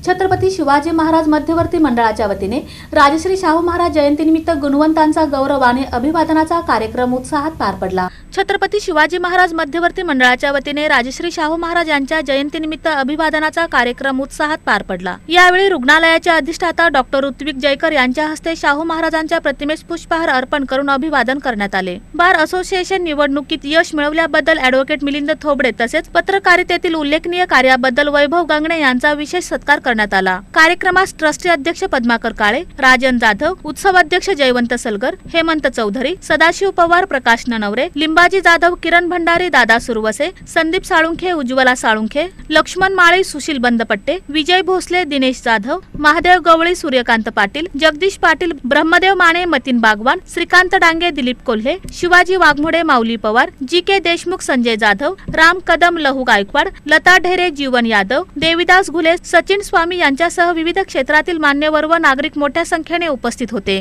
छत्रपती शिवाजी महाराज मध्यवर्ती मंडळाच्या वतीने राजश्री शाहू महाराज जयंतीनिमित्त गुणवंतांचा गौरव आणि अभिवादनाचा कार्यक्रम उत्साहात पार पडला। छत्रपती शिवाजी महाराज मध्यवर्ती मंडळाच्या वतीने राजश्री शाहू महाराज यांच्या जयंतीनिमित्त अभिवादनाचा कार्यक्रम उत्साहात पार पडला। यावेळी रुग्णालयाचे अधिष्ठाता डॉक्टर ऋत्विक जयकर यांच्या हस्ते शाहू महाराजांच्या प्रतिमेस पुष्पहार अर्पण करून अभिवादन करण्यात आले। बार असोसिएशन निवडणुकीत यश मिळवल्याबद्दल ॲडव्होकेट मिलिंद थोबडे तसेच पत्रकारितेतील उल्लेखनीय कार्याबद्दल वैभव गंगणे यांचा विशेष सत्कार करण्यात आला। कार्यक्रमास ट्रस्टी अध्यक्ष पद्माकर काळे, राजन जाधव, उत्सव अध्यक्ष जयवंत सलगर, हेमंत चौधरी, सदाशिव पवार, प्रकाश ननवरे, लिंबाजी जाधव, किरण भंडारी, दादा सुरवसे, संदीप साळुंखे, उज्ज्वला साळुंखे, लक्ष्मण माळी, सुशील बंदपट्टे, विजय भोसले, दिनेश जाधव, महादेव गवळी, सूर्यकांत पाटील, जगदीश पाटील, ब्रह्मदेव माने, मतीन बागवान, श्रीकांत डांगे, दिलीप कोल्हे, शिवाजी वाघमोडे, माऊली पवार, जी.के. देशमुख, संजय जाधव, राम कदम, लहू गायकवाड, लता ढेरे, जीवन यादव, देविदास घुले, सचिन स्वामी यांच्यासह विविध क्षेत्रातील मान्यवर व नागरिक मोठ्या संख्येने उपस्थित होते।